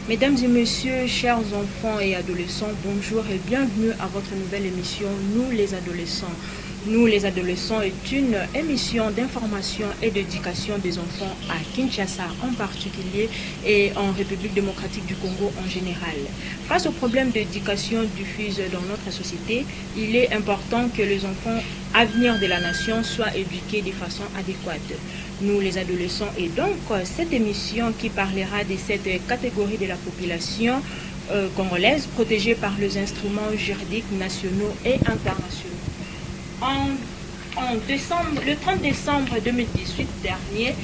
Mesdames et messieurs, chers enfants et adolescents, bonjour et bienvenue à votre nouvelle émission Nous les adolescents. Nous les adolescents est une émission d'information et d'éducation des enfants à Kinshasa en particulier et en République démocratique du Congo en général. Face aux problèmes d'éducation diffusés dans notre société, il est important que les enfants avenir de la nation soient éduqués de façon adéquate. Nous les adolescents et donc cette émission qui parlera de cette catégorie de la population congolaise protégée par les instruments juridiques nationaux et internationaux. Le 30 décembre 2018 dernier,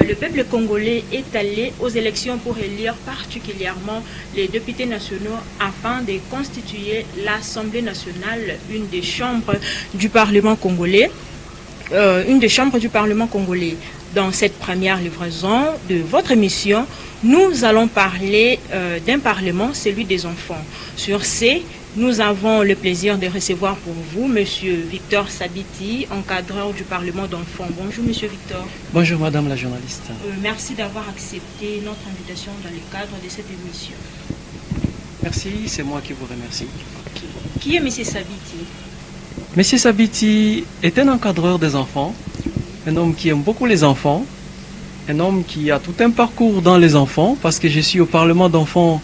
le peuple congolais est allé aux élections pour élire particulièrement les députés nationaux afin de constituer l'Assemblée nationale, une des chambres du Parlement congolais. Dans cette première livraison de votre émission, nous allons parler d'un parlement, celui des enfants. Sur ce, nous avons le plaisir de recevoir pour vous M. Victor Sabiti, encadreur du Parlement d'enfants. Bonjour M. Victor. Bonjour Madame la journaliste. Merci d'avoir accepté notre invitation dans le cadre de cette émission. Merci, c'est moi qui vous remercie. Qui est M. Sabiti? M. Sabiti est un encadreur des enfants, un homme qui aime beaucoup les enfants, un homme qui a tout un parcours dans les enfants parce que je suis au Parlement d'enfants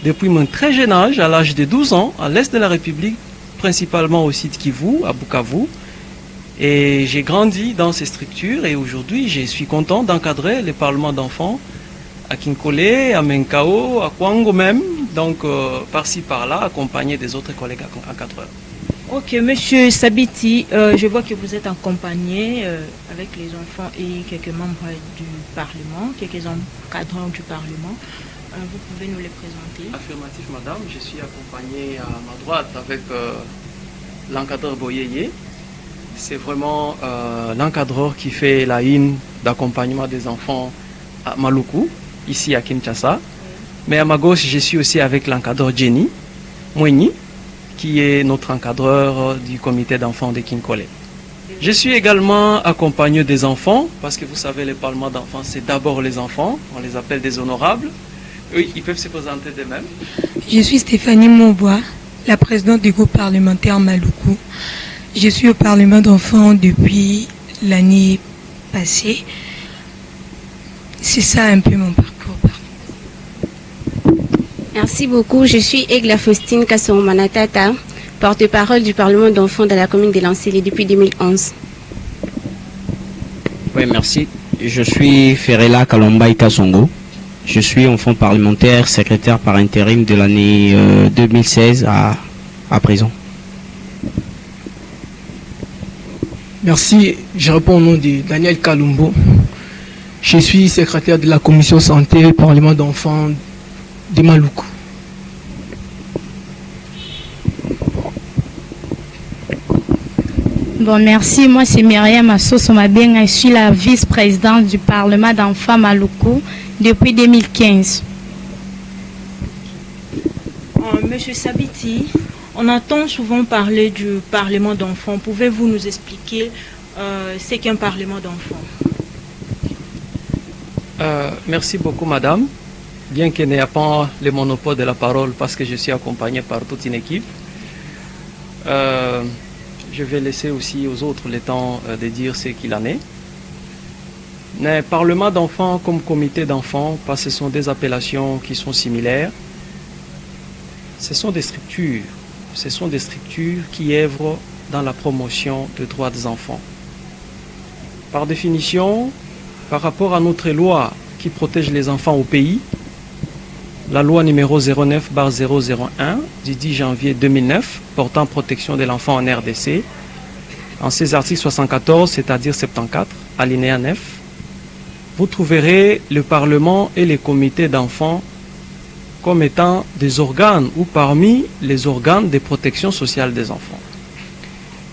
depuis mon très jeune âge, à l'âge de 12 ans, à l'est de la République, principalement au site Kivu, à Bukavu. Et j'ai grandi dans ces structures et aujourd'hui, je suis content d'encadrer le Parlement d'enfants à Kinkole, à Menkao, à Kwango même, donc par-ci par-là, accompagné des autres collègues encadreurs. Ok, Monsieur Sabiti, je vois que vous êtes accompagné avec les enfants et quelques membres du Parlement, quelques encadrants du Parlement. Vous pouvez nous les présenter? Affirmatif, madame. Je suis accompagné à ma droite avec l'encadreur Boyeye. C'est vraiment l'encadreur qui fait la ligne d'accompagnement des enfants à Maluku, ici à Kinshasa. Mais à ma gauche, je suis aussi avec l'encadreur Jenny Moueni, qui est notre encadreur du comité d'enfants de Kinkole. Je suis également accompagné des enfants, parce que vous savez, le Parlement d'enfants, c'est d'abord les enfants, on les appelle des honorables. Oui, ils peuvent se présenter d'eux-mêmes. Je suis Stéphanie Monbois, la présidente du groupe parlementaire Maluku. Je suis au Parlement d'enfants depuis l'année passée. C'est ça un peu mon parcours. Merci beaucoup. Je suis Egla Faustine Kassomanatata, porte-parole du Parlement d'enfants de la commune de Lancélé depuis 2011. Oui, merci. Je suis Ferela Kalombaï Kasongo. Je suis enfant parlementaire, secrétaire par intérim de l'année 2016 à présent. Merci. Je réponds au nom de Daniel Kalumbo. Je suis secrétaire de la commission santé et Parlement d'enfants de Maluku. Bon, merci. Moi, c'est Myriam Assosomabenga. Je suis la vice-présidente du Parlement d'enfants Maluku depuis 2015. Monsieur Sabiti, on entend souvent parler du Parlement d'enfants. Pouvez-vous nous expliquer ce qu'est un Parlement d'enfants? Merci beaucoup, madame. Bien qu'il n'y ait pas le monopole de la parole parce que je suis accompagné par toute une équipe, je vais laisser aussi aux autres le temps de dire ce qu'il en est. Mais Parlement d'enfants comme comité d'enfants, parce que ce sont des appellations qui sont similaires, ce sont des structures qui œuvrent dans la promotion des droits des enfants. Par définition, par rapport à notre loi qui protège les enfants au pays, la loi numéro 09/001 du 10 janvier 2009 portant protection de l'enfant en RDC, en ses articles 74, c'est-à-dire 74, alinéa 9, vous trouverez le Parlement et les comités d'enfants comme étant des organes ou parmi les organes de protection sociale des enfants.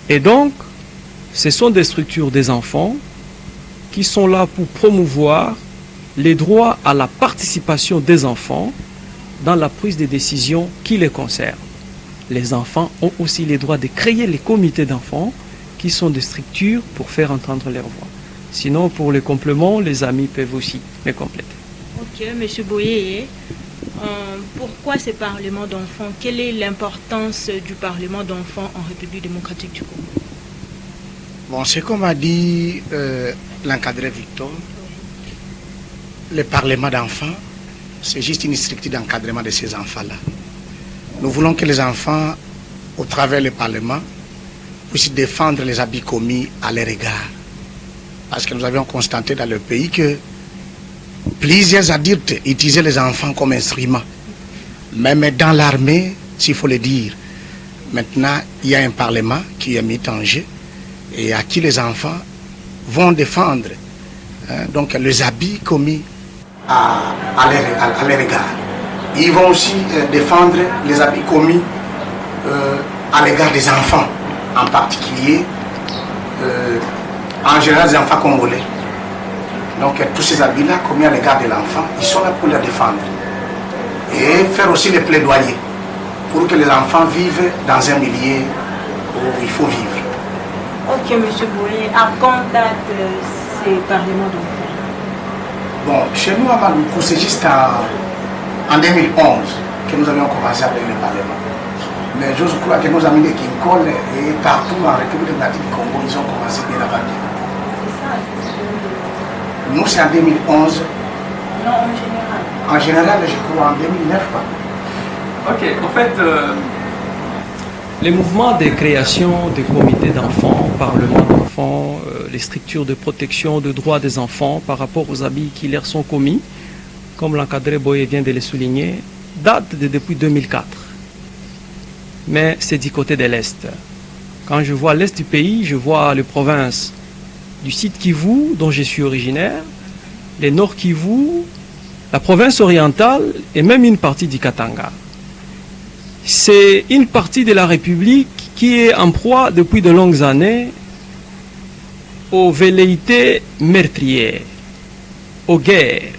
Et donc, ce sont des structures des enfants qui sont là pour promouvoir les droits à la participation des enfants dans la prise de décisions qui les concernent. Les enfants ont aussi les droits de créer les comités d'enfants qui sont des structures pour faire entendre leur voix. Sinon, pour les compléments, les amis peuvent aussi les compléter. Ok, M. Boyeye, Pourquoi ces parlements d'enfants? Quelle est l'importance du Parlement d'enfants en République démocratique du Congo? Bon, c'est comme a dit l'encadré Victor, le Parlement d'enfants, c'est juste une structure d'encadrement de ces enfants-là. Nous voulons que les enfants, au travers du Parlement, puissent défendre les abus commis à leur égard. Parce que nous avions constaté dans le pays que plusieurs adultes utilisaient les enfants comme instruments. Même dans l'armée, s'il faut le dire, maintenant, il y a un Parlement qui est mis en jeu et à qui les enfants vont défendre donc les abus commis à leur égard. Ils vont aussi défendre les abus commis à l'égard des enfants, en particulier, en général des enfants congolais. Donc tous ces abus-là commis à l'égard de l'enfant, ils sont là pour les défendre. Et faire aussi les plaidoyers pour que les enfants vivent dans un milieu où il faut vivre. Ok, M. Boye, à quand date ces parlements d'enfants? Bon, chez nous à Maluku, c'est juste en 2011 que nous avions commencé avec le Parlement. Mais je crois que nos amis de Kinkol et partout en République démocratique du Congo, ils ont commencé bien avant nous. Nous, c'est en 2011. Non, en général. En général, je crois en 2009. Quoi. Ok, en fait, les mouvements de création des comités d'enfants, parlements d'enfants, les structures de protection des droits des enfants par rapport aux abus qui leur sont commis, comme l'encadré Boye vient de le souligner, datent depuis 2004. Mais c'est du côté de l'Est. Quand je vois l'Est du pays, je vois les provinces du Sud Kivu, dont je suis originaire, les Nord Kivu, la province orientale et même une partie du Katanga. C'est une partie de la République qui est en proie depuis de longues années aux velléités meurtrières, aux guerres.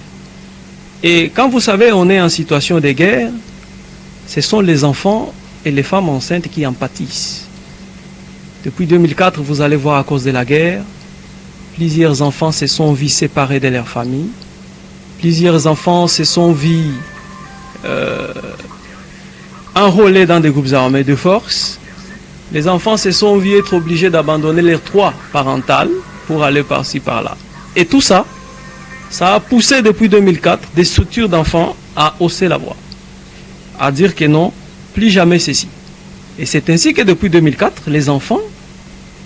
Et quand vous savez, on est en situation de guerre, ce sont les enfants et les femmes enceintes qui en pâtissent. Depuis 2004, vous allez voir à cause de la guerre, plusieurs enfants se sont vus séparés de leur famille. Plusieurs enfants se sont vus enrôlés dans des groupes armés de force. Les enfants se sont vus être obligés d'abandonner leur toit parental pour aller par-ci, par-là. Et tout ça, ça a poussé depuis 2004 des structures d'enfants à hausser la voix, à dire que non, plus jamais ceci. Et c'est ainsi que depuis 2004, les enfants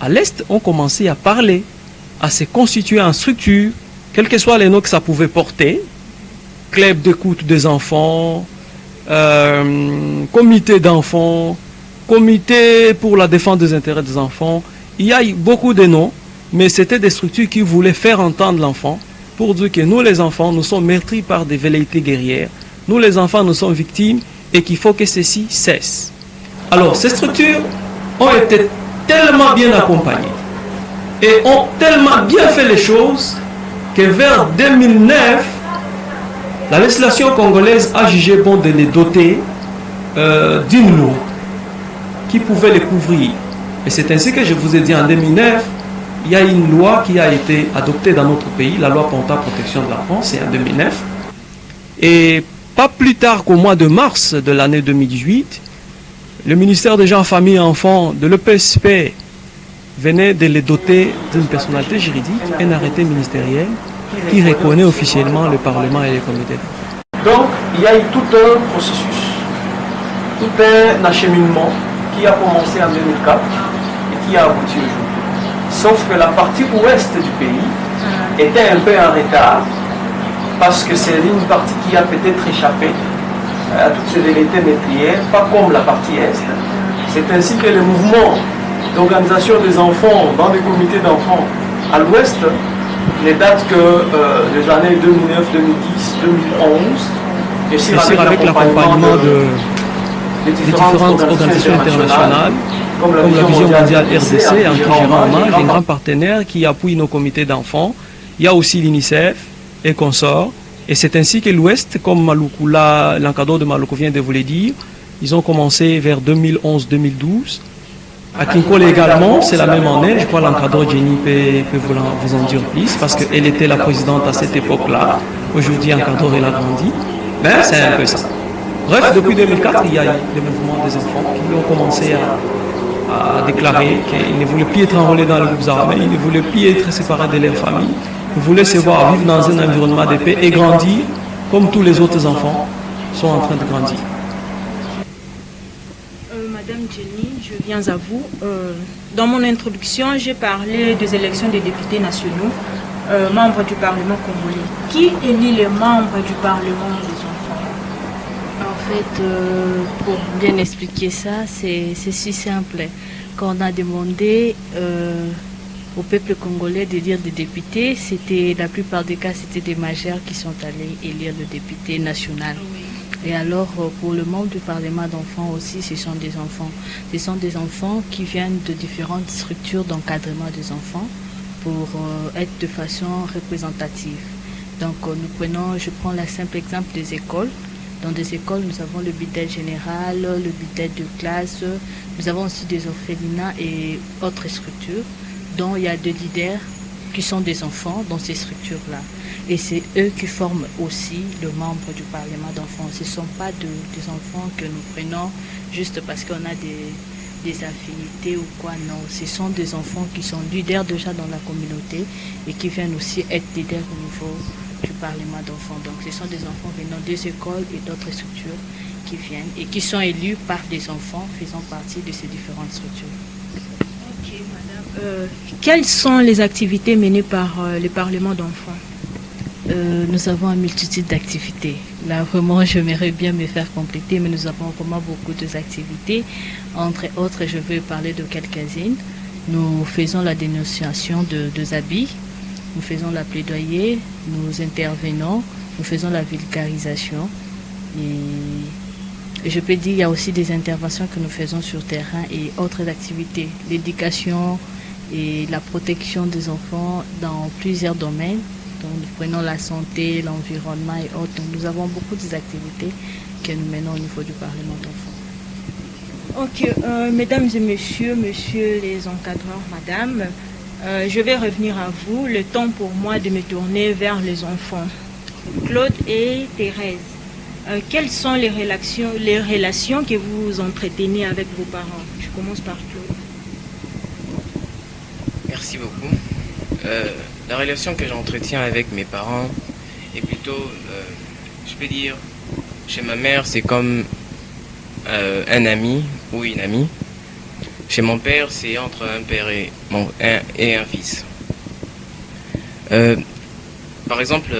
à l'Est ont commencé à parler, à se constituer en structure, quels que soient les noms que ça pouvait porter, club d'écoute des enfants, comité d'enfants, comité pour la défense des intérêts des enfants. Il y a eu beaucoup de noms, mais c'était des structures qui voulaient faire entendre l'enfant pour dire que nous les enfants, nous sommes meurtris par des velléités guerrières. Nous les enfants, nous sommes victimes et qu'il faut que ceci cesse. Alors ces structures ont été tellement bien accompagnées et ont tellement bien fait les choses que vers 2009, la législation congolaise a jugé bon de les doter d'une loi qui pouvait les couvrir. Et c'est ainsi que je vous ai dit en 2009, il y a une loi qui a été adoptée dans notre pays, la loi portant protection de l'enfant, c'est en 2009. Et pas plus tard qu'au mois de mars de l'année 2018, le ministère des Gens, Familles et Enfants de l'EPSP venait de les doter d'une personnalité juridique, un arrêté ministériel qui reconnaît officiellement le Parlement et les comités. Donc, il y a eu tout un processus, tout un acheminement qui a commencé en 2004 et qui a abouti aujourd'hui. Sauf que la partie ouest du pays était un peu en retard parce que c'est une partie qui a peut-être échappé à toutes ces velléités meurtrières, pas comme la partie est. C'est ainsi que le mouvement d'organisation des enfants dans des comités d'enfants à l'ouest ne date que des années 2009, 2010, 2011. Et c'est avec l'accompagnement des différentes organisations internationales, comme la Vision mondiale RDC, en qui je rends hommage, un grand partenaire qui appuie nos comités d'enfants. Il y a aussi l'UNICEF et consorts. Et c'est ainsi que l'Ouest, comme Maluku, l'encadreur de Maluku vient de vous le dire, ils ont commencé vers 2011-2012. À Kinkole également, c'est la même année. Je crois que l'encadreur Jenny peut vous en dire plus, parce qu'elle était la présidente à cette époque-là. Aujourd'hui, l'encadreur, elle a grandi. Mais c'est un peu ça. Bref, depuis 2004, il y a eu des mouvements des enfants qui ont commencé à déclarer qu'ils ne voulaient plus être enrôlés dans les groupes armés, ils ne voulaient plus être séparés de leur famille, ils voulaient se voir vivre dans un environnement de paix et grandir comme tous les autres enfants sont en train de grandir. Madame Jenny, je viens à vous. Dans mon introduction, j'ai parlé des élections des députés nationaux, membres du Parlement congolais. Qui élit les membres du Parlement des enfants? En fait, pour bien expliquer ça, c'est si simple. Quand on a demandé au peuple congolais d'élire des députés, c'était la plupart des cas, c'était des majeurs qui sont allés élire le député national. Et alors, pour le membre du Parlement d'enfants aussi, ce sont des enfants. Ce sont des enfants qui viennent de différentes structures d'encadrement des enfants pour être de façon représentative. Donc, je prends le simple exemple des écoles. Dans des écoles, nous avons le bidet général, le bidet de classe. Nous avons aussi des orphelinats et autres structures dont il y a des leaders qui sont des enfants dans ces structures-là. Et c'est eux qui forment aussi le membre du Parlement d'enfants. Ce ne sont pas des enfants que nous prenons juste parce qu'on a des affinités ou quoi. Non, ce sont des enfants qui sont leaders déjà dans la communauté et qui viennent aussi être leaders au niveau du Parlement d'enfants. Donc ce sont des enfants venant des écoles et d'autres structures qui viennent et qui sont élus par des enfants faisant partie de ces différentes structures. Ok, madame. Quelles sont les activités menées par le Parlement d'enfants? Nous avons une multitude d'activités. Là, vraiment, j'aimerais bien me faire compléter, mais nous avons vraiment beaucoup d'activités. Entre autres, je vais parler de quelques-unes. Nous faisons la dénonciation de habits, nous faisons la plaidoyer, nous intervenons, nous faisons la vulgarisation. Et je peux dire qu'il y a aussi des interventions que nous faisons sur terrain et autres activités. L'éducation et la protection des enfants dans plusieurs domaines. Donc, nous prenons la santé, l'environnement et autres. Donc, nous avons beaucoup d'activités que nous menons au niveau du Parlement d'enfants. Ok, mesdames et messieurs les encadreurs, madame, je vais revenir à vous. Le temps pour moi de me tourner vers les enfants. Claude et Thérèse, quelles sont les relations que vous entretenez avec vos parents? Je commence par Claude. Merci beaucoup. La relation que j'entretiens avec mes parents est plutôt, je peux dire, chez ma mère, c'est comme un ami ou une amie. Chez mon père, c'est entre un père et un fils. Par exemple,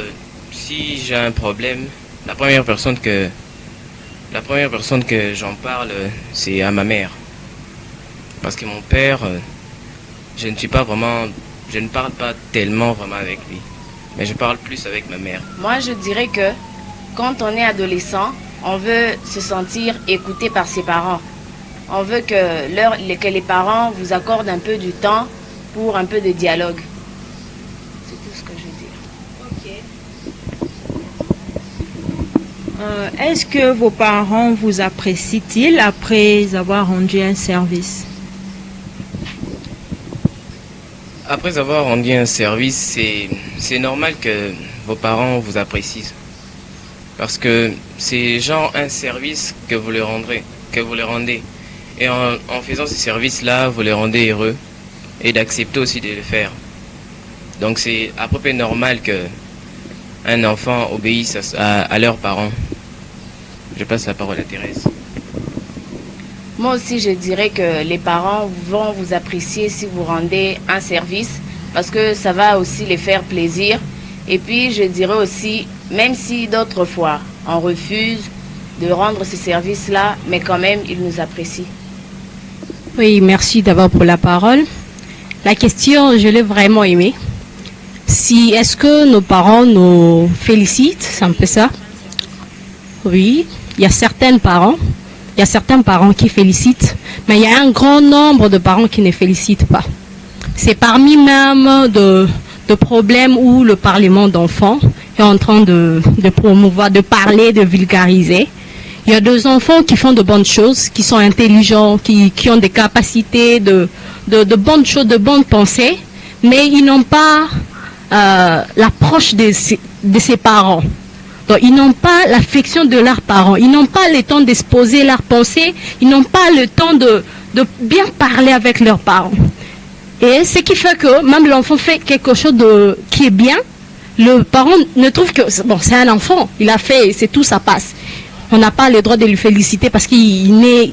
si j'ai un problème, la première personne que j'en parle, c'est à ma mère. Parce que mon père, je ne parle pas tellement vraiment avec lui, mais je parle plus avec ma mère. Moi, je dirais que quand on est adolescent, on veut se sentir écouté par ses parents. On veut que les parents vous accordent un peu du temps pour un peu de dialogue. C'est tout ce que je veux dire. Ok. Est-ce que vos parents vous apprécient-ils après avoir rendu un service? Après avoir rendu un service, c'est normal que vos parents vous apprécient. Parce que c'est genre un service que vous leur rendez. Et en faisant ce service-là, vous les rendez heureux et d'accepter aussi de le faire. Donc c'est à peu près normal qu'un enfant obéisse à leurs parents. Je passe la parole à Thérèse. Moi aussi, je dirais que les parents vont vous apprécier si vous rendez un service parce que ça va aussi les faire plaisir. Et puis, je dirais aussi, même si d'autres fois, on refuse de rendre ce service-là, mais quand même, ils nous apprécient. Oui, merci d'abord pour la parole. La question, je l'ai vraiment aimée. Est-ce que nos parents nous félicitent, c'est un peu ça? Oui, il y a certains parents qui félicitent, mais il y a un grand nombre de parents qui ne félicitent pas. C'est parmi même de problèmes où le Parlement d'enfants est en train de promouvoir, de parler, de vulgariser. Il y a des enfants qui font de bonnes choses, qui sont intelligents, qui ont des capacités de bonnes choses, de bonnes pensées, mais ils n'ont pas l'approche de ses parents. Donc, ils n'ont pas l'affection de leurs parents. Ils n'ont pas le temps d'exposer leurs pensées. Ils n'ont pas le temps de bien parler avec leurs parents. Et ce qui fait que même l'enfant fait quelque chose qui est bien, le parent ne trouve que, bon, c'est un enfant, il a fait, c'est tout, ça passe. On n'a pas le droit de lui féliciter parce qu'il est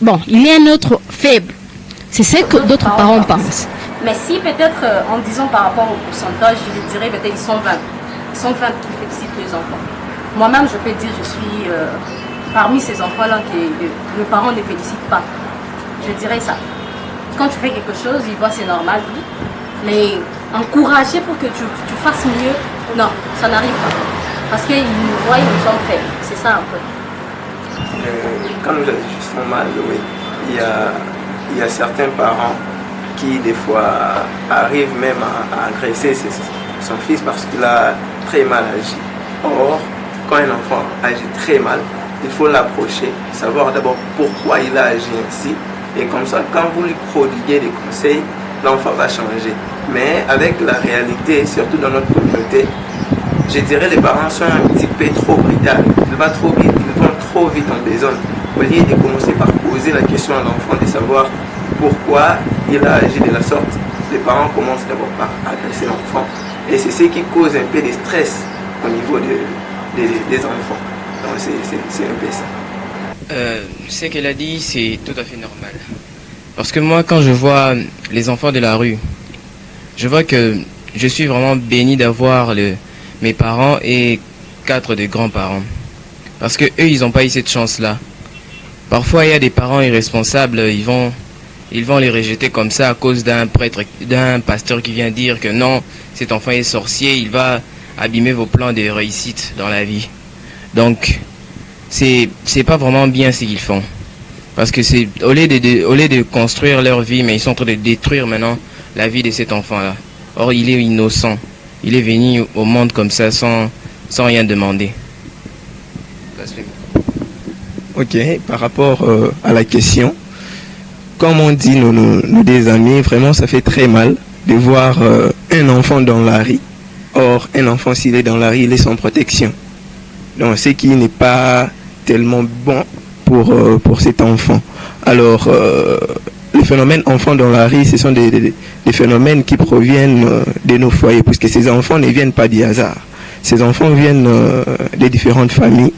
un autre faible. C'est ce que d'autres parents pensent. Mais si peut-être, en disant par rapport au pourcentage, je dirais peut-être ils sont 20. Ils sont 20 qui félicitent les enfants. Moi-même, je peux dire, je suis parmi ces enfants-là que le parent ne félicite pas. Je dirais ça. Quand tu fais quelque chose, il voit c'est normal, oui. Mais encourager pour que tu fasses mieux, non, ça n'arrive pas. Parce qu'ils nous voient, ils nous sommes faibles. C'est ça un peu. Quand nous agissons mal, oui, il y a certains parents qui des fois arrivent même à agresser son fils parce qu'il a très mal agi. Or, quand un enfant agit très mal, il faut l'approcher, savoir d'abord pourquoi il a agi ainsi. Et comme ça, quand vous lui prodiguez des conseils, l'enfant va changer. Mais avec la réalité, surtout dans notre communauté, je dirais les parents sont un petit peu trop brutaux. Ils vont trop vite en besogne. Au lieu de commencer par poser la question à l'enfant de savoir pourquoi il a agi de la sorte, les parents commencent d'abord par agresser l'enfant. Et c'est ce qui cause un peu de stress au niveau des enfants. Donc c'est un peu ça. Ce qu'elle a dit, c'est tout à fait normal. Parce que moi, quand je vois les enfants de la rue, je vois que je suis vraiment béni d'avoir mes parents et 4 des grands-parents. Parce que eux, ils n'ont pas eu cette chance-là. Parfois, il y a des parents irresponsables, ils vont les rejeter comme ça à cause d'un prêtre, d'un pasteur qui vient dire que non, cet enfant est sorcier, il va abîmer vos plans de réussite dans la vie. Donc, c'est pas vraiment bien ce qu'ils font. Parce que c'est au lieu de construire leur vie, mais ils sont en train de détruire maintenant la vie de cet enfant-là. Or, il est innocent. Il est venu au monde comme ça sans rien demander. Ok, par rapport à la question, comme on dit nos des amis, vraiment ça fait très mal de voir un enfant dans la rue. Or, un enfant s'il est dans la rue, il est sans protection. Donc, ce qui n'est pas tellement bon pour cet enfant. Alors, les phénomènes enfants dans la rue, ce sont des phénomènes qui proviennent de nos foyers, puisque ces enfants ne viennent pas du hasard. Ces enfants viennent de différentes familles.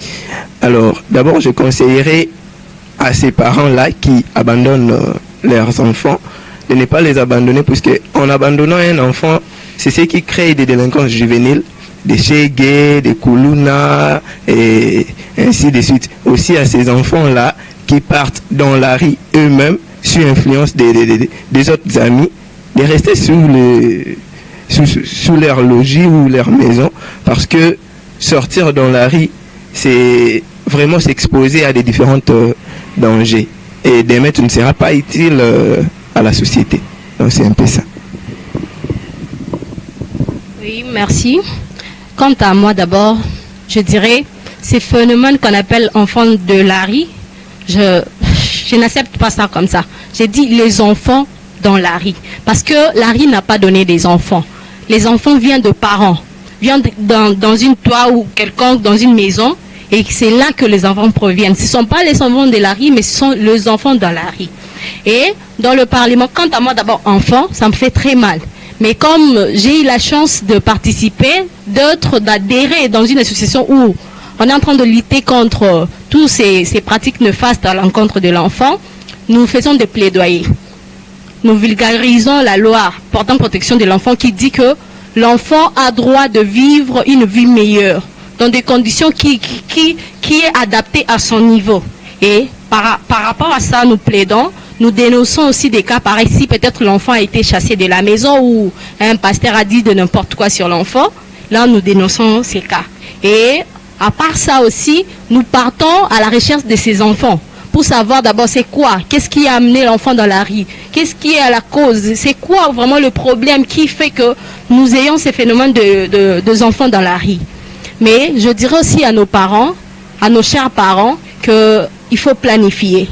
Alors, d'abord, je conseillerais à ces parents-là qui abandonnent leurs enfants de ne pas les abandonner, puisque en abandonnant un enfant, c'est ce qui crée des délinquances juvéniles, des chégués, des koulouna, et ainsi de suite. Aussi à ces enfants-là qui partent dans la rue eux-mêmes, sous influence des autres amis, de rester sous leur logis ou leur maison, parce que sortir dans la rue, c'est vraiment s'exposer à des différents dangers. Et demain, tu ne seras pas utile à la société. Donc c'est un peu ça. Oui, merci. Quant à moi d'abord, je dirais, ces phénomènes qu'on appelle enfants de la rue, je n'accepte pas ça comme ça. J'ai dit les enfants dans la rue. Parce que la rue n'a pas donné des enfants. Les enfants viennent de parents, viennent dans une toit ou quelconque, dans une maison, et c'est là que les enfants proviennent. Ce ne sont pas les enfants de la rue, mais ce sont les enfants dans la rue. Et dans le Parlement, quant à moi d'abord enfant, ça me fait très mal. Mais comme j'ai eu la chance de participer, d'adhérer dans une association où on est en train de lutter contre toutes ces pratiques néfastes à l'encontre de l'enfant, nous faisons des plaidoyers. Nous vulgarisons la loi portant protection de l'enfant qui dit que l'enfant a droit de vivre une vie meilleure dans des conditions qui est adaptée à son niveau. Et par rapport à ça, nous plaidons. Nous dénonçons aussi des cas pareils. Si peut-être l'enfant a été chassé de la maison ou un pasteur a dit de n'importe quoi sur l'enfant, là nous dénonçons ces cas. Et à part ça aussi, nous partons à la recherche de ces enfants pour savoir d'abord c'est quoi, qu'est-ce qui a amené l'enfant dans la rue, qu'est-ce qui est à la cause, c'est quoi vraiment le problème qui fait que nous ayons ces phénomènes de enfants dans la rue. Mais je dirais aussi à nos parents, à nos chers parents, qu'il faut planifier.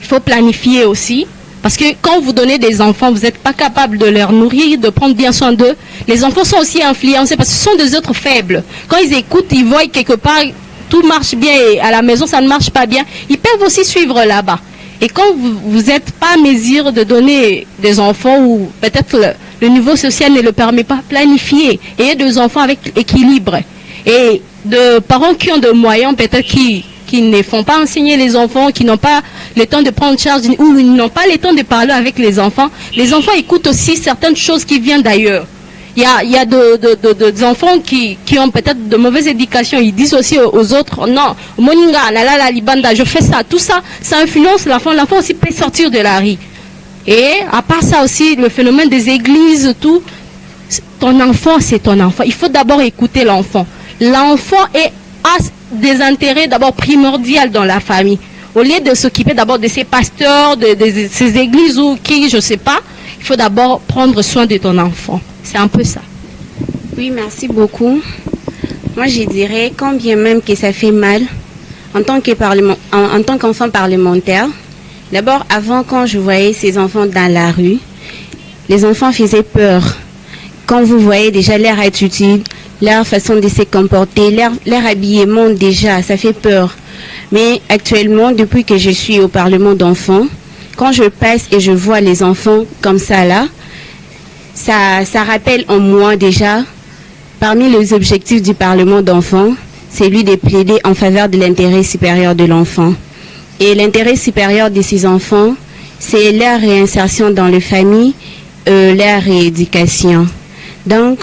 Il faut planifier aussi Parce que quand vous donnez des enfants, vous n'êtes pas capable de leur nourrir, de prendre bien soin d'eux. Les enfants sont aussi influencés parce que ce sont des êtres faibles. Quand ils écoutent, ils voient quelque part, tout marche bien et à la maison, ça ne marche pas bien. Ils peuvent aussi suivre là-bas. Et quand vous n'êtes pas à mesure de donner des enfants ou peut-être le niveau social ne le permet pas, planifier. Ayez des enfants avec équilibre. Et de parents qui ont des moyens, peut-être qui ne font pas enseigner les enfants, qui n'ont pas le temps de prendre charge ou ils n'ont pas le temps de parler avec les enfants écoutent aussi certaines choses qui viennent d'ailleurs. Il y a des enfants qui ont peut-être de mauvaise éducation. Ils disent aussi aux autres, non, Moninga, la libanda, je fais ça. Tout ça, ça influence l'enfant. L'enfant aussi peut sortir de la rue. Et à part ça aussi, le phénomène des églises, tout, ton enfant, c'est ton enfant. Il faut d'abord écouter l'enfant. L'enfant a des intérêts d'abord primordiaux dans la famille. Au lieu de s'occuper d'abord de ses pasteurs, de ses églises ou qui, je ne sais pas, il faut d'abord prendre soin de ton enfant. C'est un peu ça. Oui, merci beaucoup. Moi, je dirais, quand bien même que ça fait mal, en tant qu'enfant parlementaire, d'abord, avant, quand je voyais ces enfants dans la rue, les enfants faisaient peur. Quand vous voyez déjà leur attitude, leur façon de se comporter, leur habillement déjà, ça fait peur. Mais actuellement, depuis que je suis au Parlement d'enfants, quand je passe et je vois les enfants comme ça là, ça rappelle en moi déjà, parmi les objectifs du Parlement d'enfants, c'est lui de plaider en faveur de l'intérêt supérieur de l'enfant. Et l'intérêt supérieur de ces enfants, c'est leur réinsertion dans les familles, leur rééducation. Donc,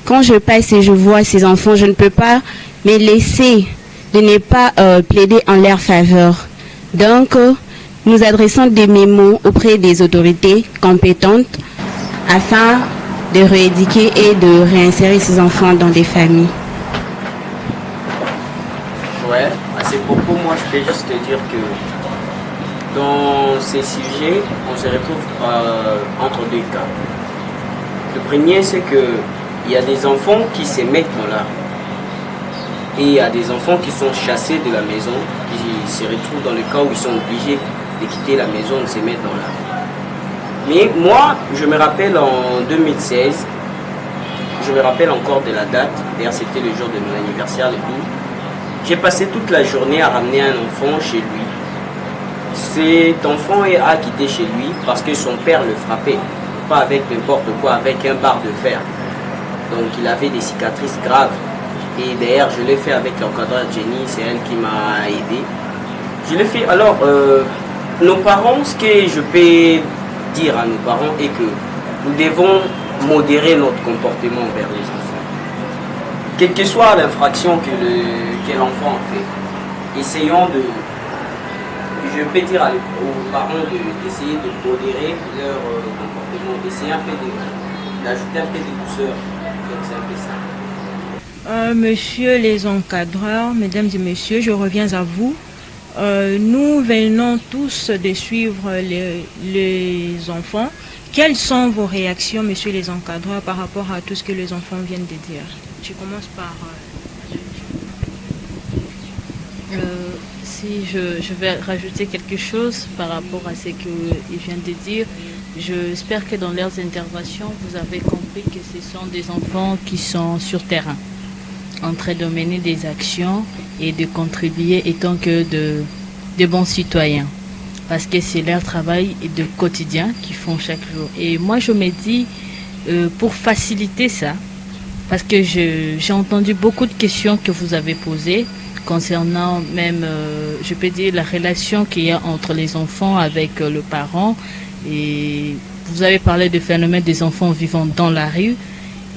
quand je passe et je vois ces enfants, je ne peux pas me laisser de ne pas plaider en leur faveur. Donc, nous adressons des mémos auprès des autorités compétentes afin de rééduquer et de réinsérer ces enfants dans des familles. Ouais, à ces propos, moi je peux juste te dire que dans ces sujets, on se retrouve entre deux cas. Le premier, c'est qu'il y a des enfants qui se mettent dans la rue. Et il y a des enfants qui sont chassés de la maison, qui se retrouvent dans le cas où ils sont obligés de quitter la maison, de se mettre dans la rue. Mais moi, je me rappelle en 2016, je me rappelle encore de la date, d'ailleurs c'était le jour de mon anniversaire et tout. J'ai passé toute la journée à ramener un enfant chez lui. Cet enfant a quitté chez lui parce que son père le frappait, pas avec n'importe quoi, avec un barre de fer. Donc il avait des cicatrices graves. Et d'ailleurs je l'ai fait avec l'encadreur Jenny, c'est elle qui m'a aidé. Je l'ai fait. Alors, nos parents, ce que je peux dire à nos parents est que nous devons modérer notre comportement envers les enfants. Quelle que soit l'infraction que l'enfant fait, essayons de, je peux dire aux parents d'essayer de modérer leur comportement, d'essayer un peu d'ajouter un peu de douceur. Donc c'est un peu ça. Monsieur les encadreurs, mesdames et messieurs, je reviens à vous. Nous venons tous de suivre les enfants. Quelles sont vos réactions, messieurs les encadreurs, par rapport à tout ce que les enfants viennent de dire? Je commence par... Si je vais rajouter quelque chose par rapport à ce qu'ils viennent de dire, j'espère que dans leurs interventions, vous avez compris que ce sont des enfants qui sont sur terrain, en train de mener des actions et de contribuer étant que de bons citoyens. Parce que c'est leur travail de quotidien qu'ils font chaque jour. Et moi, je me dis, pour faciliter ça, parce que j'ai entendu beaucoup de questions que vous avez posées concernant même, je peux dire, la relation qu'il y a entre les enfants avec le parent. Et vous avez parlé du phénomène des enfants vivant dans la rue.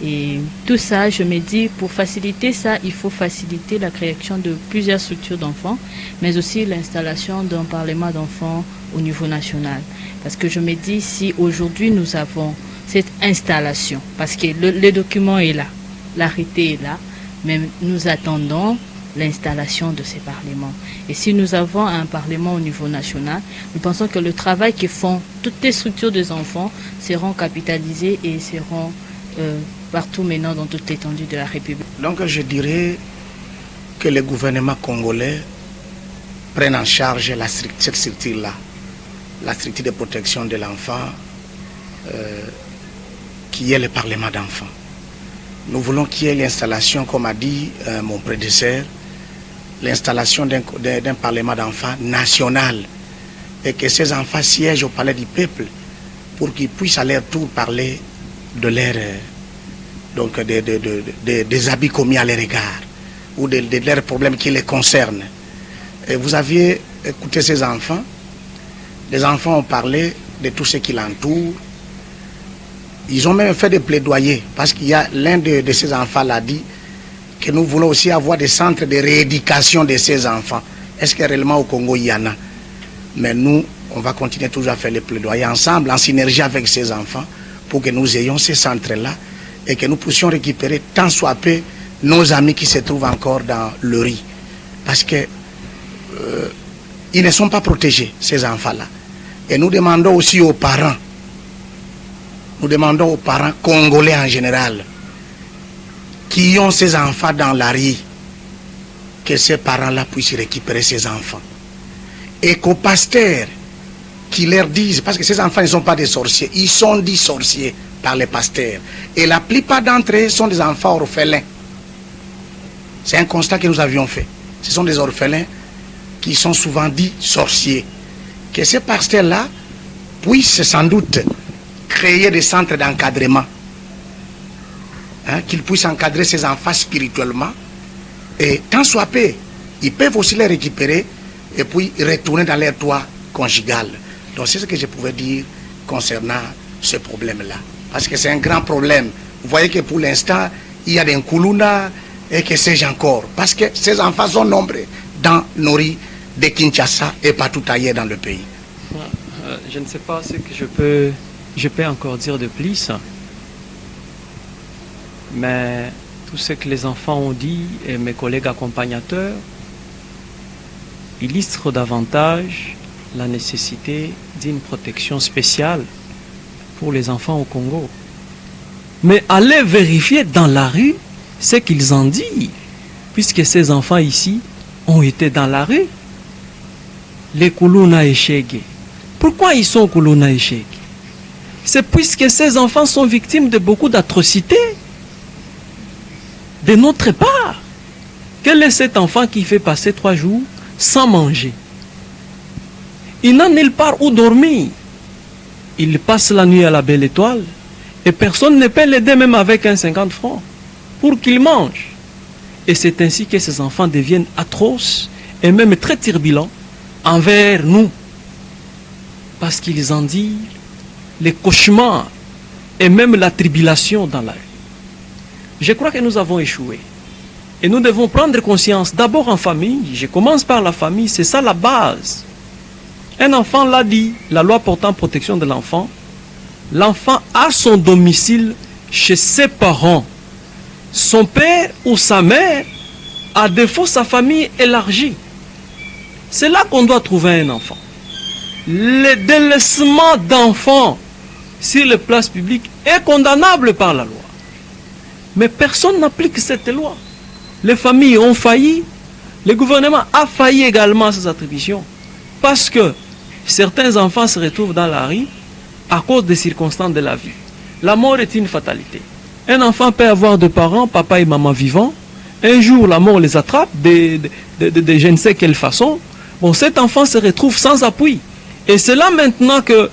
Et tout ça, je me dis, pour faciliter ça, il faut faciliter la création de plusieurs structures d'enfants, mais aussi l'installation d'un parlement d'enfants au niveau national. Parce que je me dis, si aujourd'hui nous avons cette installation, parce que le document est là, l'arrêté est là, mais nous attendons l'installation de ces parlements. Et si nous avons un parlement au niveau national, nous pensons que le travail que font toutes les structures des enfants seront capitalisés et seront partout maintenant dans toute l'étendue de la République. Donc je dirais que le gouvernement congolais prenne en charge cette structure-là. la structure de protection de l'enfant qui est le Parlement d'enfants. Nous voulons qu'il y ait l'installation, comme a dit mon prédécesseur, l'installation d'un Parlement d'enfants national et que ces enfants siègent au Palais du Peuple pour qu'ils puissent à leur tour parler de leur, donc des habits commis à leur égard ou de leurs problèmes qui les concernent. Et vous aviez écouté ces enfants. Les enfants ont parlé de tout ce qui l'entoure. Ils ont même fait des plaidoyers parce qu'il y a l'un de ces enfants-là dit que nous voulons aussi avoir des centres de rééducation de ces enfants. Est-ce que réellement au Congo il y en a? Mais nous, on va continuer toujours à faire les plaidoyers ensemble, en synergie avec ces enfants, pour que nous ayons ces centres-là et que nous puissions récupérer tant soit peu nos amis qui se trouvent encore dans le riz. Parce que ils ne sont pas protégés, ces enfants-là. Et nous demandons aussi aux parents, congolais en général, qui ont ces enfants dans la rue, que ces parents-là puissent récupérer ces enfants. Et qu'aux pasteurs qui leur disent, parce que ces enfants ne sont pas des sorciers, ils sont dits sorciers par les pasteurs. Et la plupart d'entre eux sont des enfants orphelins. C'est un constat que nous avions fait. Ce sont des orphelins qui sont souvent dits sorciers. Que ces pasteurs-là puissent sans doute créer des centres d'encadrement. Qu'ils puissent encadrer ces enfants spirituellement. Et tant soit peu, ils peuvent aussi les récupérer et puis retourner dans leur toit conjugal. Donc c'est ce que je pouvais dire concernant ce problème-là. Parce que c'est un grand problème. Vous voyez que pour l'instant, il y a des Nkuluna et que sais-je encore. Parce que ces enfants sont nombreux dans nos rues de Kinshasa et partout ailleurs dans le pays. Je ne sais pas ce que je peux encore dire de plus. Mais tout ce que les enfants ont dit et mes collègues accompagnateurs illustrent davantage la nécessité d'une protection spéciale pour les enfants au Congo. Mais allez vérifier dans la rue ce qu'ils ont dit, puisque ces enfants ici ont été dans la rue. Les Kuluna et Chege. Pourquoi ils sont Kuluna et Chege? C'est puisque ces enfants sont victimes de beaucoup d'atrocités de notre part. Quel est cet enfant qui fait passer 3 jours sans manger? Il n'a nulle part où dormir. Il passe la nuit à la Belle Étoile et personne ne peut l'aider même avec un 50 francs pour qu'il mange. Et c'est ainsi que ces enfants deviennent atroces et même très turbulents envers nous. Parce qu'ils en disent les cauchemars et même la tribulation dans la vie. Je crois que nous avons échoué. Et nous devons prendre conscience, d'abord en famille, je commence par la famille, c'est ça la base. Un enfant l'a dit, la loi portant protection de l'enfant, l'enfant a son domicile chez ses parents. Son père ou sa mère, à défaut sa famille élargie. C'est là qu'on doit trouver un enfant. Le délaissement d'enfants sur les places publiques est condamnable par la loi. Mais personne n'applique cette loi. Les familles ont failli, le gouvernement a failli également à ses attributions. Parce que certains enfants se retrouvent dans la rue à cause des circonstances de la vie. La mort est une fatalité. Un enfant peut avoir 2 parents, papa et maman vivants. Un jour, la mort les attrape de je ne sais quelle façon. Bon, cet enfant se retrouve sans appui. Et c'est là maintenant que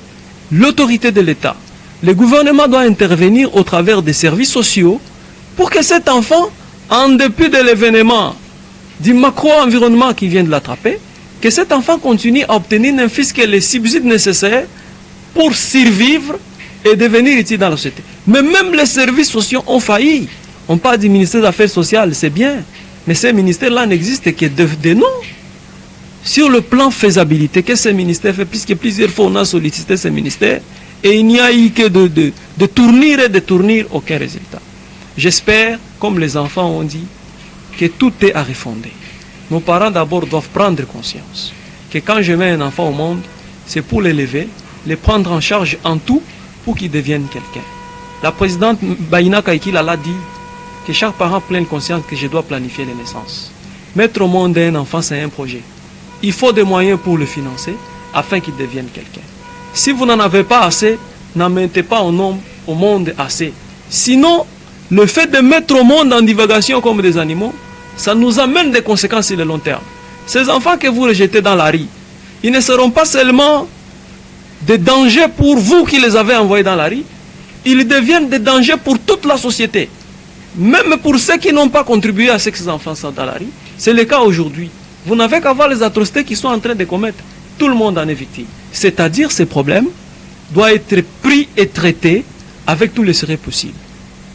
l'autorité de l'État, le gouvernement doit intervenir au travers des services sociaux pour que cet enfant, en dépit de l'événement, du macro-environnement qui vient de l'attraper, que cet enfant continue à obtenir ne fût-ce que les subsides nécessaires pour survivre et devenir utile dans la société. Mais même les services sociaux ont failli. On parle du ministère des Affaires sociales, c'est bien, mais ces ministères-là n'existent que de noms. Sur le plan faisabilité, qu'est-ce que ce ministère fait? Puisque plusieurs fois on a sollicité ce ministère et il n'y a eu que de tournir et de tournir, aucun résultat. J'espère, comme les enfants ont dit, que tout est à refonder. Nos parents d'abord doivent prendre conscience que quand je mets un enfant au monde, c'est pour l'élever, les prendre en charge en tout pour qu'il devienne quelqu'un. La présidente Baïna Kaikila l'a dit, que chaque parent prenne conscience que je dois planifier les naissances. Mettre au monde un enfant, c'est un projet. Il faut des moyens pour le financer afin qu'il devienne quelqu'un. Si vous n'en avez pas assez, n'en mettez pas au monde assez. Sinon, le fait de mettre au monde en divagation comme des animaux, ça nous amène des conséquences sur le long terme. Ces enfants que vous rejetez dans la rue, ils ne seront pas seulement des dangers pour vous qui les avez envoyés dans la rue, ils deviennent des dangers pour toute la société. Même pour ceux qui n'ont pas contribué à ce que ces enfants soient dans la rue. C'est le cas aujourd'hui. Vous n'avez qu'à voir les atrocités qu'ils sont en train de commettre. Tout le monde en est victime. C'est-à-dire ces problèmes doivent être pris et traités avec tous les sérieux possibles.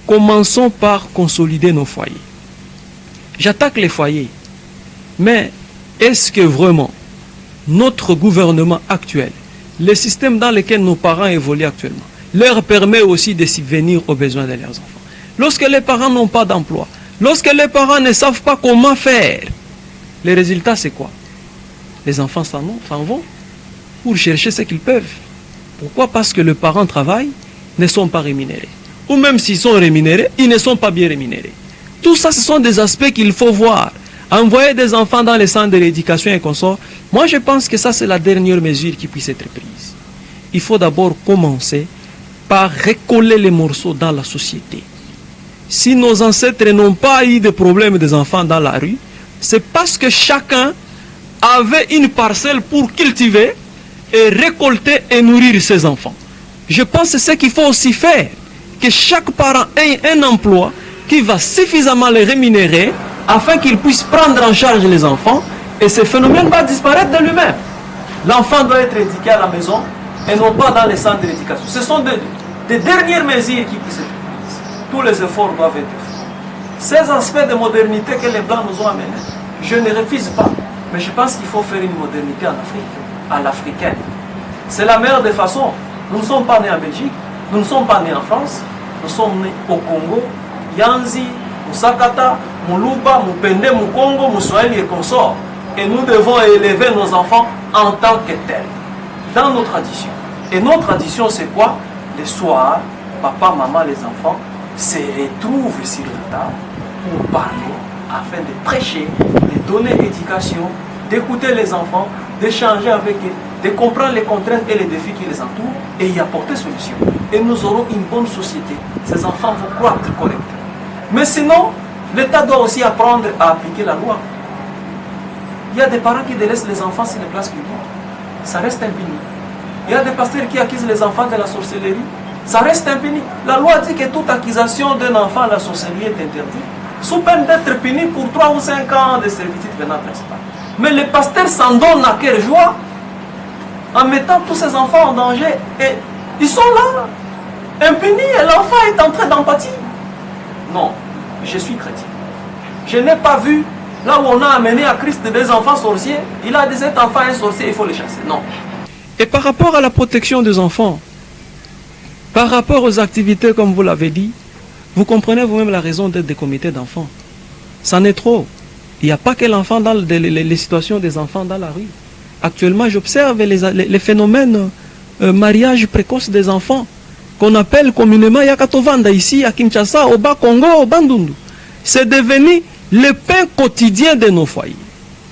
Commençons par consolider nos foyers. J'attaque les foyers. Mais est-ce que vraiment notre gouvernement actuel, le système dans lequel nos parents évoluent actuellement, leur permet aussi de subvenir aux besoins de leurs enfants? Lorsque les parents n'ont pas d'emploi, lorsque les parents ne savent pas comment faire, le résultat c'est quoi? Les enfants s'en vont pour chercher ce qu'ils peuvent. Pourquoi? Parce que les parents travaillent, ne sont pas rémunérés. Ou même s'ils sont rémunérés, ils ne sont pas bien rémunérés. Tout ça, ce sont des aspects qu'il faut voir. Envoyer des enfants dans les centres de l'éducation et consorts, moi je pense que ça c'est la dernière mesure qui puisse être prise. Il faut d'abord commencer par recoller les morceaux dans la société. Si nos ancêtres n'ont pas eu de problème des enfants dans la rue, c'est parce que chacun avait une parcelle pour cultiver et récolter et nourrir ses enfants. Je pense que c'est ce qu'il faut aussi faire, que chaque parent ait un emploi qui va suffisamment les rémunérer afin qu'ils puissent prendre en charge les enfants et ce phénomène va disparaître de lui-même. L'enfant doit être éduqué à la maison et non pas dans les centres d'éducation. Ce sont des dernières mesures qui puissent être prises. Tous les efforts doivent être faits. Ces aspects de modernité que les Blancs nous ont amenés, je ne refuse pas, mais je pense qu'il faut faire une modernité en Afrique, à l'africaine. C'est la meilleure des façons. Nous ne sommes pas nés en Belgique, nous ne sommes pas nés en France, nous sommes nés au Congo, Yanzi, Mousakata, Moulouba, Moupende, Moukongo, Moussoali et consorts. Et nous devons élever nos enfants en tant que tels, dans nos traditions. Et nos traditions, c'est quoi? Le soir, papa, maman, les enfants se retrouvent sur la table pour parler, afin de prêcher, de donner éducation, d'écouter les enfants, d'échanger avec eux, de comprendre les contraintes et les défis qui les entourent et y apporter solution. Et nous aurons une bonne société. Ces enfants vont croître correctement. Mais sinon, l'État doit aussi apprendre à appliquer la loi. Il y a des parents qui délaissent les enfants sur les places publiques. Ça reste impuni. Il y a des pasteurs qui accusent les enfants de la sorcellerie. Ça reste impuni. La loi dit que toute accusation d'un enfant à la sorcellerie est interdite, sous peine d'être puni pour 3 ou 5 ans de servitude pénale principale. Mais les pasteurs s'en donnent à cœur joie en mettant tous ces enfants en danger. Et ils sont là, impunis, et l'enfant est en train d'empathie. Non, je suis chrétien. Je n'ai pas vu là où on a amené à Christ des enfants sorciers. Il a dit cet enfant est sorcier, il faut le chasser. Non. Et par rapport à la protection des enfants, par rapport aux activités comme vous l'avez dit, vous comprenez vous-même la raison d'être des comités d'enfants. C'en est trop. Il n'y a pas que l'enfant dans les situations des enfants dans la rue. Actuellement, j'observe les phénomènes mariage précoce des enfants qu'on appelle communément Yakatovanda ici à Kinshasa, au Bas-Congo, au Bandundu. C'est devenu le pain quotidien de nos foyers.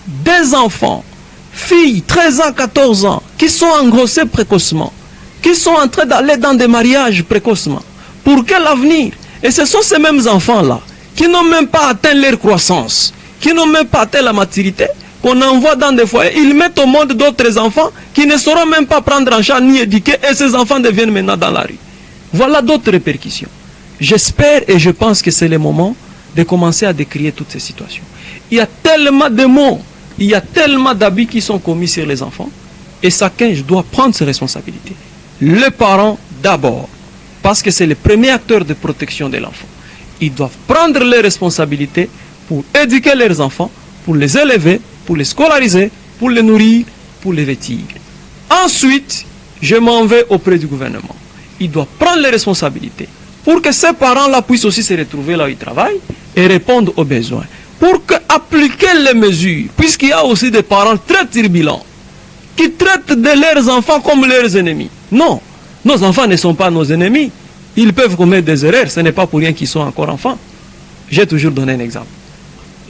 Des enfants, filles, 13 ans, 14 ans, qui sont engrossés précocement, qui sont en train d'aller dans des mariages précocement. Pour quel avenir? Et ce sont ces mêmes enfants-là qui n'ont même pas atteint leur croissance, qui n'ont même pas atteint la maturité, qu'on envoie dans des foyers. Ils mettent au monde d'autres enfants qui ne sauront même pas prendre en charge ni éduquer, et ces enfants deviennent maintenant dans la rue. Voilà d'autres répercussions. J'espère et je pense que c'est le moment de commencer à décrire toutes ces situations. Il y a tellement de mots, il y a tellement d'abus qui sont commis sur les enfants, et chacun doit prendre ses responsabilités. Les parents d'abord, parce que c'est le premier acteur de protection de l'enfant. Ils doivent prendre les responsabilités pour éduquer leurs enfants, pour les élever, pour les scolariser, pour les nourrir, pour les vêtir. Ensuite, je m'en vais auprès du gouvernement. Il doit prendre les responsabilités pour que ces parents-là puissent aussi se retrouver là où ils travaillent et répondre aux besoins. Pour appliquer les mesures, puisqu'il y a aussi des parents très turbulents qui traitent de leurs enfants comme leurs ennemis. Non, nos enfants ne sont pas nos ennemis. Ils peuvent commettre des erreurs, ce n'est pas pour rien qu'ils sont encore enfants. J'ai toujours donné un exemple.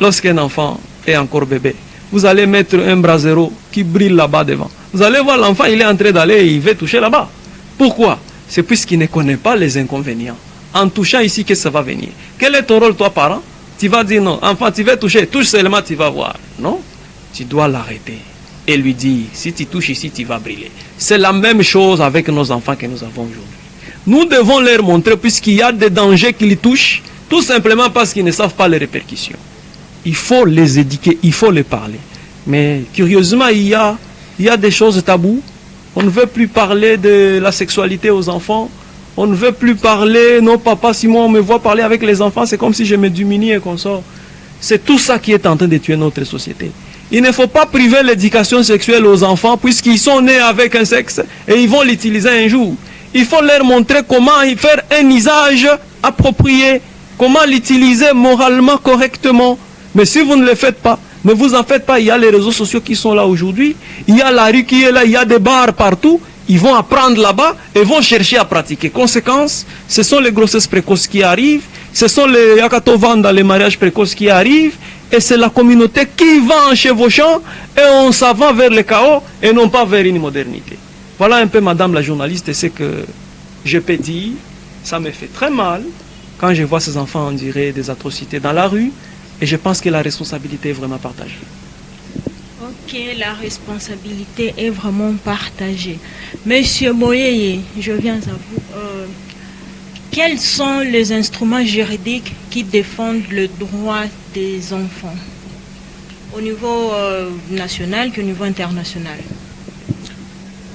Lorsqu'un enfant est encore bébé, vous allez mettre un brasero qui brille là-bas devant. Vous allez voir l'enfant, il est en train d'aller, il veut toucher là-bas. Pourquoi? C'est puisqu'il ne connaît pas les inconvénients. En touchant ici, qu'est-ce que ça va venir? Quel est ton rôle, toi, parent? Tu vas dire non, enfant, tu veux toucher, touche seulement, tu vas voir. Non, tu dois l'arrêter et lui dire, si tu touches ici, tu vas brûler. C'est la même chose avec nos enfants que nous avons aujourd'hui. Nous devons leur montrer, puisqu'il y a des dangers qui les touchent, tout simplement parce qu'ils ne savent pas les répercussions. Il faut les éduquer, il faut les parler. Mais curieusement, il y a des choses taboues. On ne veut plus parler de la sexualité aux enfants. On ne veut plus parler, non papa, si moi on me voit parler avec les enfants, c'est comme si je me diminue et qu'on sort. C'est tout ça qui est en train de tuer notre société. Il ne faut pas priver l'éducation sexuelle aux enfants puisqu'ils sont nés avec un sexe et ils vont l'utiliser un jour. Il faut leur montrer comment y faire un usage approprié, comment l'utiliser moralement correctement. Mais si vous ne le faites pas, ne vous en faites pas, il y a les réseaux sociaux qui sont là aujourd'hui, il y a la rue qui est là, il y a des bars partout, ils vont apprendre là-bas et vont chercher à pratiquer. Conséquence, ce sont les grossesses précoces qui arrivent, ce sont les yakatovan, les mariages précoces qui arrivent, et c'est la communauté qui va en chevauchant et on s'en va vers le chaos et non pas vers une modernité. Voilà un peu, madame la journaliste, ce que je peux dire. Ça me fait très mal quand je vois ces enfants, on dirait, des atrocités dans la rue, et je pense que la responsabilité est vraiment partagée. Ok, la responsabilité est vraiment partagée. Monsieur Moyeye, je viens à vous. Quels sont les instruments juridiques qui défendent le droit des enfants au niveau national qu'au niveau international?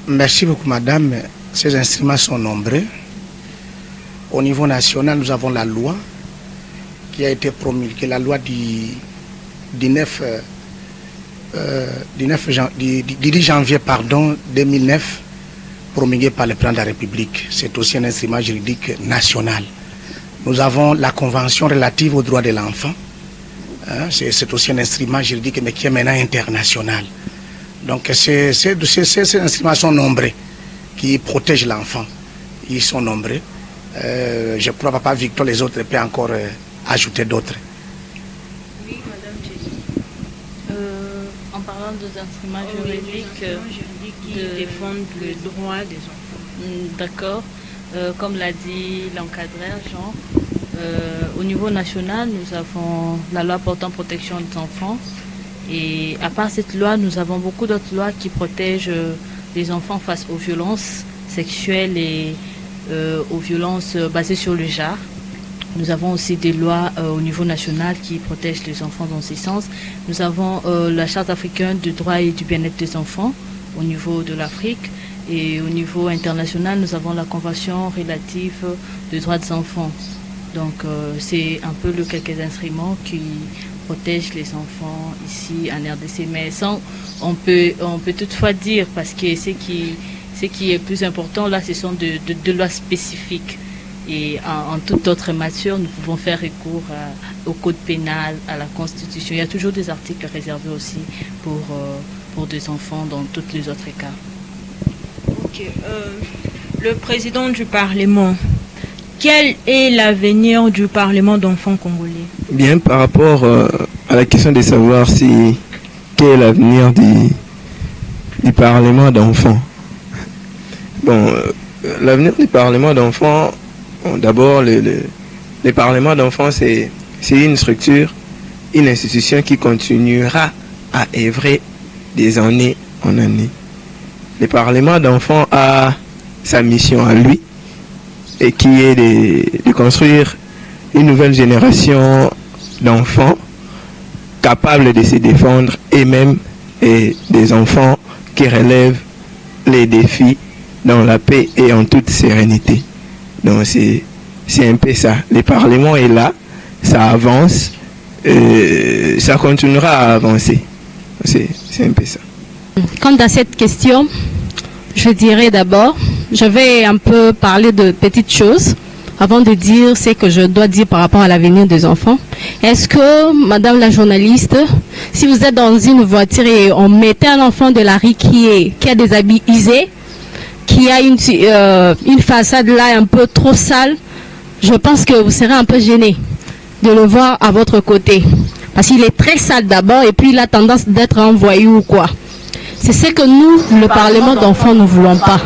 Merci beaucoup, madame. Ces instruments sont nombreux. Au niveau national, nous avons la loi qui a été promulguée, la loi du 10 janvier 2009, promulguée par le président de la République. C'est aussi un instrument juridique national. Nous avons la Convention relative aux droits de l'enfant. C'est aussi un instrument juridique, mais qui est maintenant international. Donc ces instruments sont nombreux qui protègent l'enfant. Ils sont nombreux. Je crois que Papa Victor, les autres, peut encore ajouter d'autres. Oui, Madame Jésus. En parlant des instruments juridiques qui défendent le droit des enfants. D'accord. Comme l'a dit l'encadreur Jean, au niveau national, nous avons la loi portant protection des enfants. Et à part cette loi, nous avons beaucoup d'autres lois qui protègent les enfants face aux violences sexuelles et aux violences basées sur le genre. Nous avons aussi des lois au niveau national qui protègent les enfants dans ce sens. Nous avons la Charte africaine du droit et du bien-être des enfants au niveau de l'Afrique. Et au niveau international, nous avons la Convention relative des droits des enfants. Donc c'est un peu quelques instruments qui protègent les enfants ici en RDC. Mais on peut toutefois dire, parce que ce qui est plus important là, ce sont de lois spécifiques. Et en toute autre matière, nous pouvons faire recours au code pénal, à la Constitution. Il y a toujours des articles réservés aussi pour des enfants dans tous les autres cas. Ok. Le président du Parlement, quel est l'avenir du Parlement d'enfants congolais? Bien, par rapport à la question de savoir quel est l'avenir du Parlement d'enfants. Bon, l'avenir du Parlement d'enfants, d'abord, le Parlement d'enfants, c'est une structure, une institution qui continuera à œuvrer des années en années. Le Parlement d'enfants a sa mission à lui, et qui est de construire une nouvelle génération d'enfants capables de se défendre eux-mêmes et des enfants qui relèvent les défis dans la paix et en toute sérénité. Donc c'est un peu ça. Le Parlement est là, ça avance, ça continuera à avancer. C'est un peu ça. Quant à cette question, je dirais d'abord, je vais un peu parler de petites choses avant de dire ce que je dois dire par rapport à l'avenir des enfants. Est-ce que, madame la journaliste, si vous êtes dans une voiture et on mettait un enfant de la rue qui a des habits usés, qui a une façade là un peu trop sale, je pense que vous serez un peu gêné de le voir à votre côté. Parce qu'il est très sale d'abord et puis il a tendance d'être un voyou ou quoi. C'est ce que nous, le Parlement d'enfants, ne voulons pas.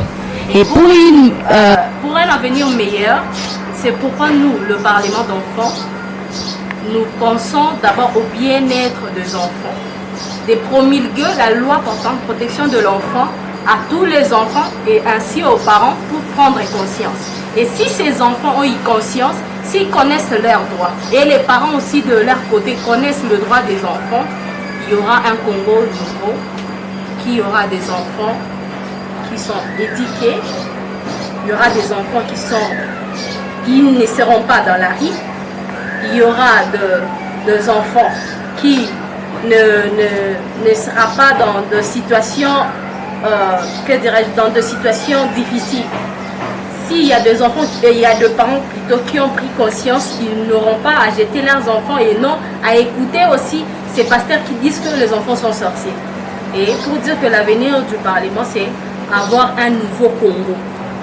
Et pour un avenir meilleur, c'est pourquoi nous, le Parlement d'enfants, nous pensons d'abord au bien-être des enfants. De promulguer la loi portant protection de l'enfant à tous les enfants et ainsi aux parents pour prendre conscience. Et si ces enfants ont eu conscience, s'ils connaissent leurs droits et les parents aussi de leur côté connaissent le droit des enfants, il y aura un Congo nouveau, qui aura des enfants qui sont éduqués, il y aura des enfants qui ne seront pas dans la rue, il y aura des enfants qui ne sera pas dans de situations, dans de situations difficiles. S'il y a des enfants, il y a des parents plutôt qui ont pris conscience, ils n'auront pas à jeter leurs enfants et non à écouter aussi ces pasteurs qui disent que les enfants sont sorciers. Et pour dire que l'avenir du Parlement, c'est avoir un nouveau Congo.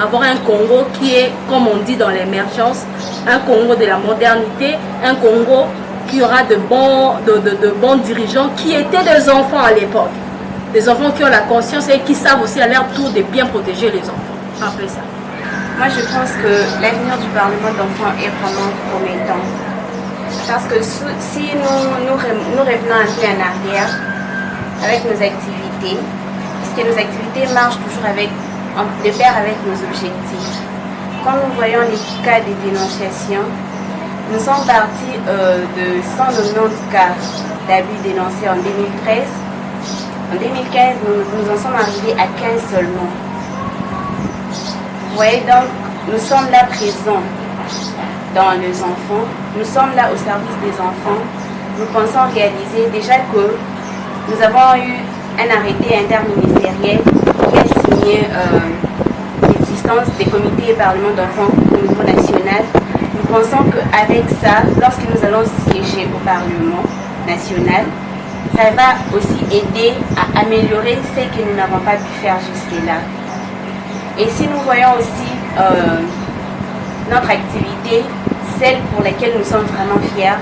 Avoir un Congo qui est, comme on dit dans l'émergence, un Congo de la modernité, un Congo qui aura de bons dirigeants qui étaient des enfants à l'époque. Des enfants qui ont la conscience et qui savent aussi à leur tour de bien protéger les enfants. Après ça. Moi, je pense que l'avenir du Parlement d'enfants est vraiment promettant. Parce que si nous revenons un peu en arrière avec nos activités, parce que nos activités marchent toujours de pair avec nos objectifs. Quand nous voyons les cas de dénonciation, nous sommes partis de 190 cas d'abus dénoncés en 2013. En 2015, nous en sommes arrivés à 15 seulement. Vous voyez, donc, nous sommes là présents dans les enfants, nous sommes là au service des enfants. Nous pensons réaliser déjà que nous avons eu un arrêté interministériel qui a signé l'existence des comités et parlements d'enfants au niveau national. Nous pensons qu'avec ça, lorsque nous allons siéger au Parlement national, ça va aussi aider à améliorer ce que nous n'avons pas pu faire jusque-là. Et si nous voyons aussi notre activité, celle pour laquelle nous sommes vraiment fiers,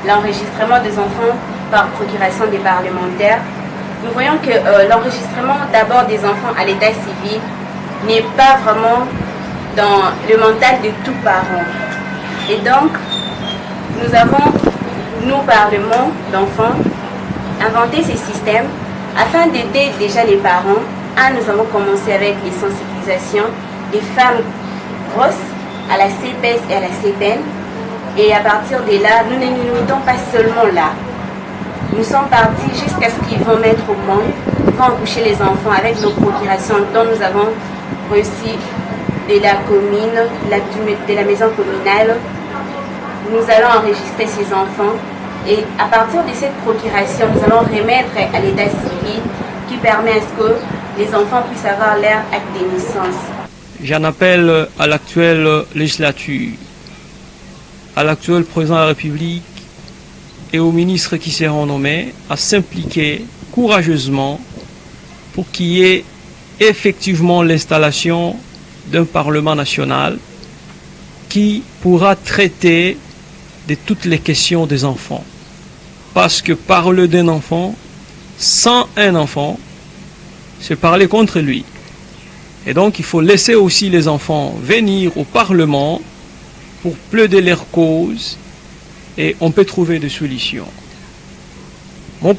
l'enregistrement des enfants par procuration des parlementaires, nous voyons que l'enregistrement d'abord des enfants à l'état civil n'est pas vraiment dans le mental de tout parent. Et donc, nous avons, nous, Parlement d'enfants, inventé ces systèmes afin d'aider déjà les parents. Nous avons commencé avec les sensibilisations des femmes grosses à la CPS et à la CPN. Et à partir de là, nous ne nous limitons pas seulement là. Nous sommes partis jusqu'à ce qu'ils vont mettre au monde, ils vont accoucher les enfants avec nos procurations dont nous avons reçu de la commune, de la maison communale. Nous allons enregistrer ces enfants et à partir de cette procuration, nous allons remettre à l'état civil qui permet à ce que les enfants puissent avoir leur acte de naissance. J'en appelle à l'actuelle législature, à l'actuel président de la République et aux ministres qui seront nommés à s'impliquer courageusement pour qu'il y ait effectivement l'installation d'un Parlement national qui pourra traiter de toutes les questions des enfants. Parce que parler d'un enfant sans un enfant, c'est parler contre lui. Et donc il faut laisser aussi les enfants venir au Parlement pour plaider leurs causes et on peut trouver des solutions. Mes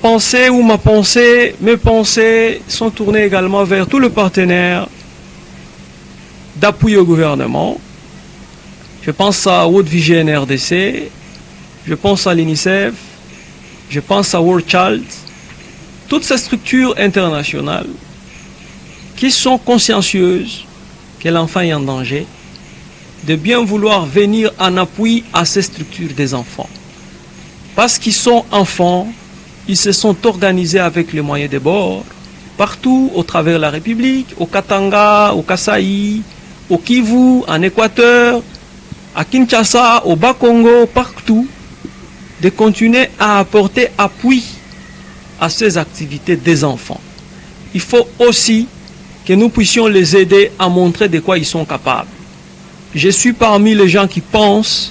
pensées sont tournées également vers tous les partenaires d'appui au gouvernement. Je pense à World Vision RDC, je pense à l'UNICEF, je pense à World Child, toutes ces structures internationales qui sont consciencieuses que l'enfant est en danger, de bien vouloir venir en appui à ces structures des enfants. Parce qu'ils sont enfants, ils se sont organisés avec les moyens de bord, partout au travers de la République, au Katanga, au Kasaï, au Kivu, en Équateur, à Kinshasa, au Bas-Congo, partout, de continuer à apporter appui à ces activités des enfants. Il faut aussi que nous puissions les aider à montrer de quoi ils sont capables. Je suis parmi les gens qui pensent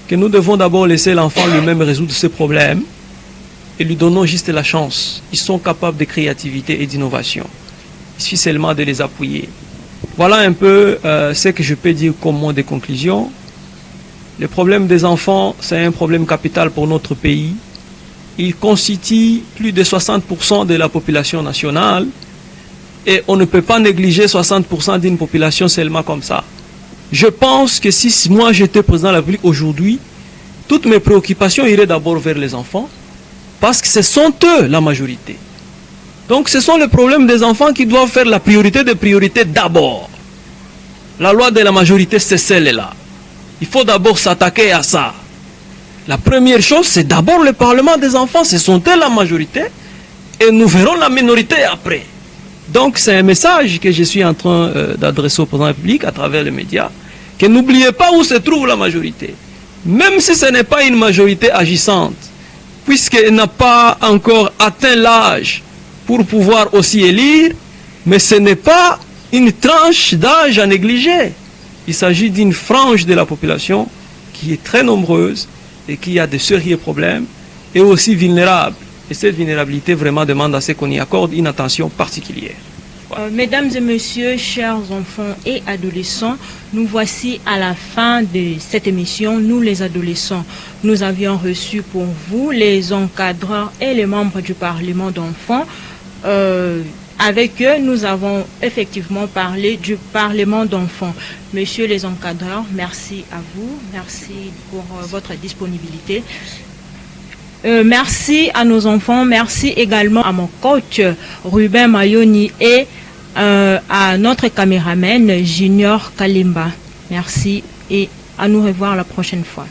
que nous devons d'abord laisser l'enfant lui-même résoudre ses problèmes et lui donnons juste la chance. Ils sont capables de créativité et d'innovation. Il suffit seulement de les appuyer. Voilà un peu ce que je peux dire comme mot de conclusion. Le problème des enfants, c'est un problème capital pour notre pays. Il constitue plus de 60% de la population nationale et on ne peut pas négliger 60% d'une population seulement comme ça. Je pense que si moi j'étais président de la République aujourd'hui, toutes mes préoccupations iraient d'abord vers les enfants parce que ce sont eux la majorité. Donc ce sont les problèmes des enfants qui doivent faire la priorité des priorités d'abord. La loi de la majorité, c'est celle-là. Il faut d'abord s'attaquer à ça. La première chose, c'est d'abord le Parlement des enfants. Ce sont eux la majorité et nous verrons la minorité après. Donc c'est un message que je suis en train d'adresser au président de la République à travers les médias, que n'oubliez pas où se trouve la majorité. Même si ce n'est pas une majorité agissante, puisqu'elle n'a pas encore atteint l'âge pour pouvoir aussi élire, mais ce n'est pas une tranche d'âge à négliger. Il s'agit d'une frange de la population qui est très nombreuse et qui a de sérieux problèmes et aussi vulnérable. Et cette vulnérabilité vraiment demande à ce qu'on y accorde une attention particulière. Mesdames et messieurs, chers enfants et adolescents, nous voici à la fin de cette émission, nous les adolescents. Nous avions reçu pour vous les encadreurs et les membres du Parlement d'enfants. Avec eux, nous avons effectivement parlé du Parlement d'enfants. Messieurs les encadreurs, merci à vous, merci pour votre disponibilité. Merci à nos enfants, merci également à mon coach Ruben Mayoni et à notre caméraman Junior Kalimba. Merci et à nous revoir la prochaine fois.